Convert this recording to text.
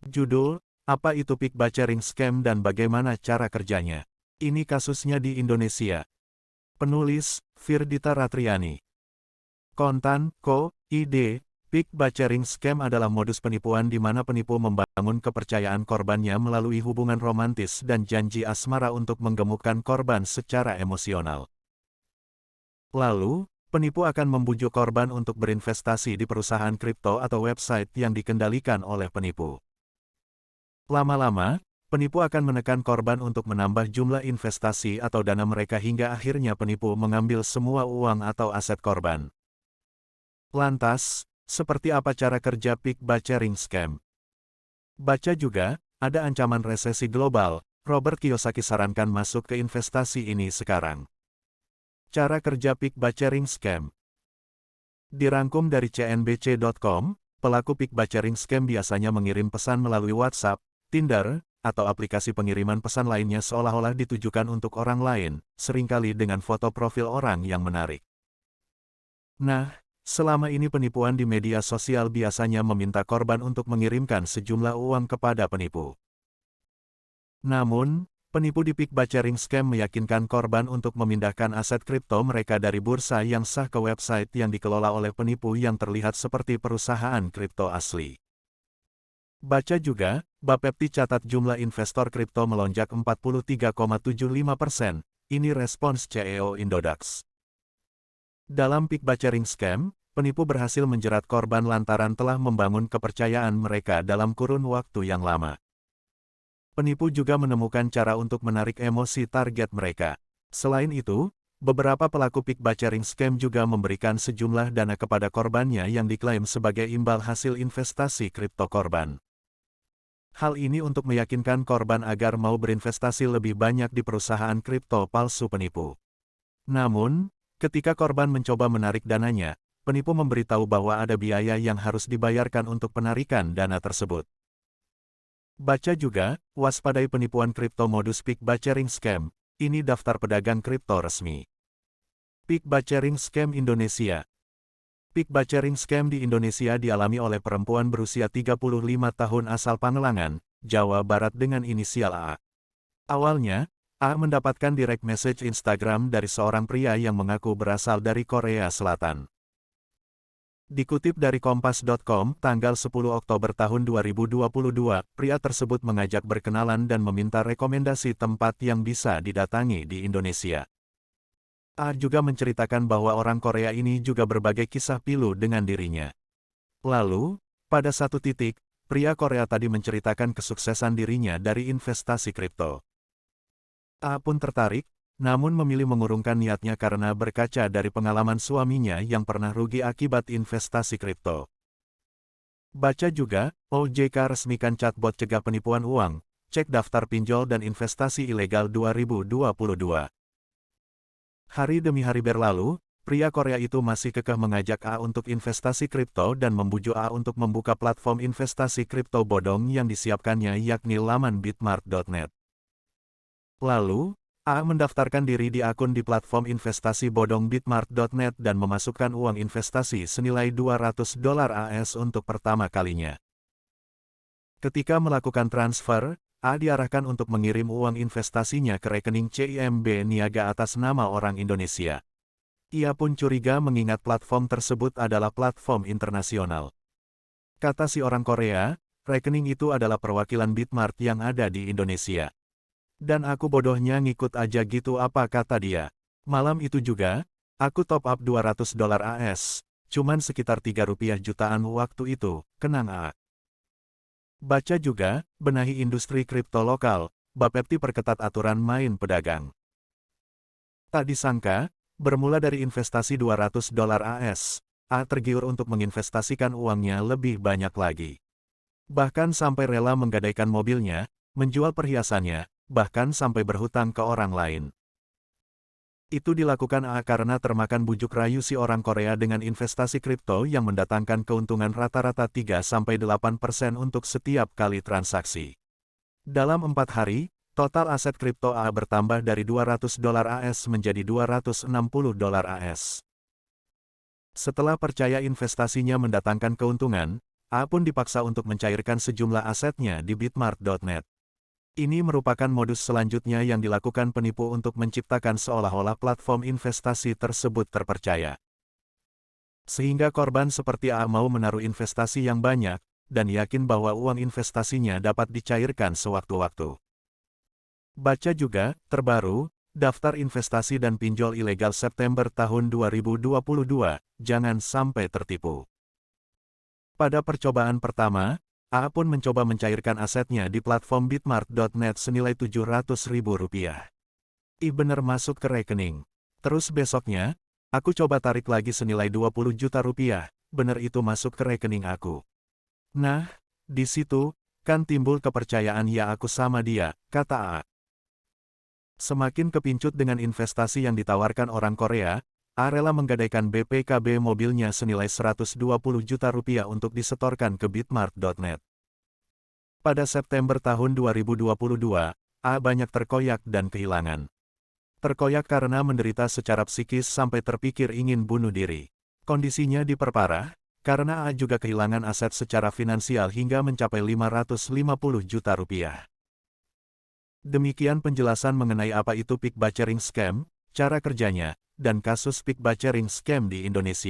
Judul, apa itu Peak Bacering Scam dan bagaimana cara kerjanya? Ini kasusnya di Indonesia. Penulis, Firdita Ratriani. Kontan, ID, Peak Bacering Scam adalah modus penipuan di mana penipu membangun kepercayaan korbannya melalui hubungan romantis dan janji asmara untuk menggemukkan korban secara emosional. Lalu, penipu akan membujuk korban untuk berinvestasi di perusahaan kripto atau website yang dikendalikan oleh penipu. Lama-lama, penipu akan menekan korban untuk menambah jumlah investasi atau dana mereka hingga akhirnya penipu mengambil semua uang atau aset korban. Lantas, seperti apa cara kerja Peak Bacering Scam? Baca juga, ada ancaman resesi global, Robert Kiyosaki sarankan masuk ke investasi ini sekarang. Cara kerja Peak Bacering Scam. Dirangkum dari cnbc.com, pelaku Peak Bacering Scam biasanya mengirim pesan melalui WhatsApp, Tinder, atau aplikasi pengiriman pesan lainnya seolah-olah ditujukan untuk orang lain, seringkali dengan foto profil orang yang menarik. Nah, selama ini penipuan di media sosial biasanya meminta korban untuk mengirimkan sejumlah uang kepada penipu. Namun, penipu di Peak Bacering Scam meyakinkan korban untuk memindahkan aset kripto mereka dari bursa yang sah ke website yang dikelola oleh penipu yang terlihat seperti perusahaan kripto asli. Baca juga, Bapepti catat jumlah investor kripto melonjak 43,75%, ini respons CEO Indodax. Dalam Peak Bacering Scam, penipu berhasil menjerat korban lantaran telah membangun kepercayaan mereka dalam kurun waktu yang lama. Penipu juga menemukan cara untuk menarik emosi target mereka. Selain itu, beberapa pelaku Peak Bacering Scam juga memberikan sejumlah dana kepada korbannya yang diklaim sebagai imbal hasil investasi kripto korban. Hal ini untuk meyakinkan korban agar mau berinvestasi lebih banyak di perusahaan kripto palsu penipu. Namun, ketika korban mencoba menarik dananya, penipu memberitahu bahwa ada biaya yang harus dibayarkan untuk penarikan dana tersebut. Baca juga, waspadai penipuan kripto modus Peak Bacering Scam, ini daftar pedagang kripto resmi. Peak Bacering Scam Indonesia. Peak Bacering Scam di Indonesia dialami oleh perempuan berusia 35 tahun asal Pangelangan, Jawa Barat dengan inisial AA. Awalnya, A mendapatkan direct message Instagram dari seorang pria yang mengaku berasal dari Korea Selatan. Dikutip dari Kompas.com, tanggal 10 Oktober tahun 2022, pria tersebut mengajak berkenalan dan meminta rekomendasi tempat yang bisa didatangi di Indonesia. A juga menceritakan bahwa orang Korea ini juga berbagai kisah pilu dengan dirinya. Lalu, pada satu titik, pria Korea tadi menceritakan kesuksesan dirinya dari investasi kripto. A pun tertarik, namun memilih mengurungkan niatnya karena berkaca dari pengalaman suaminya yang pernah rugi akibat investasi kripto. Baca juga, OJK resmikan chatbot cegah penipuan uang, cek daftar pinjol dan investasi ilegal 2022. Hari demi hari berlalu, pria Korea itu masih kekeh mengajak A untuk investasi kripto dan membujuk A untuk membuka platform investasi kripto bodong yang disiapkannya yakni laman bitmart.net. Lalu, A mendaftarkan diri di akun di platform investasi bodong bitmart.net dan memasukkan uang investasi senilai $200 AS untuk pertama kalinya. Ketika melakukan transfer, A diarahkan untuk mengirim uang investasinya ke rekening CIMB Niaga atas nama orang Indonesia. Ia pun curiga mengingat platform tersebut adalah platform internasional. Kata si orang Korea, rekening itu adalah perwakilan Bitmart yang ada di Indonesia. Dan aku bodohnya ngikut aja gitu apa kata dia. Malam itu juga, aku top up $200 AS, cuman sekitar Rp3 jutaan waktu itu, kenang A. Baca juga, benahi industri kripto lokal, Bapepti perketat aturan main pedagang. Tak disangka, bermula dari investasi $200 AS, A tergiur untuk menginvestasikan uangnya lebih banyak lagi. Bahkan sampai rela menggadaikan mobilnya, menjual perhiasannya, bahkan sampai berhutang ke orang lain. Itu dilakukan A karena termakan bujuk rayu si orang Korea dengan investasi kripto yang mendatangkan keuntungan rata-rata 3-8% untuk setiap kali transaksi. Dalam 4 hari, total aset kripto A bertambah dari $200 AS menjadi $260 AS. Setelah percaya investasinya mendatangkan keuntungan, A pun dipaksa untuk mencairkan sejumlah asetnya di Bitmart.net. Ini merupakan modus selanjutnya yang dilakukan penipu untuk menciptakan seolah-olah platform investasi tersebut terpercaya. Sehingga korban seperti A mau menaruh investasi yang banyak, dan yakin bahwa uang investasinya dapat dicairkan sewaktu-waktu. Baca juga, terbaru, daftar investasi dan pinjol ilegal September tahun 2022, jangan sampai tertipu. Pada percobaan pertama, A pun mencoba mencairkan asetnya di platform Bitmart.net senilai Rp700.000. Bener masuk ke rekening. Terus besoknya, aku coba tarik lagi senilai Rp20 juta, bener itu masuk ke rekening aku. Nah, di situ, kan timbul kepercayaan ya aku sama dia, kata A. Semakin kepincut dengan investasi yang ditawarkan orang Korea, A rela menggadaikan BPKB mobilnya senilai Rp120 juta untuk disetorkan ke Bitmart.net. Pada September tahun 2022, A banyak terkoyak dan kehilangan. Terkoyak karena menderita secara psikis sampai terpikir ingin bunuh diri. Kondisinya diperparah, karena A juga kehilangan aset secara finansial hingga mencapai Rp550 juta. Demikian penjelasan mengenai apa itu pick buying scam, cara kerjanya, dan kasus pick buying scam di Indonesia.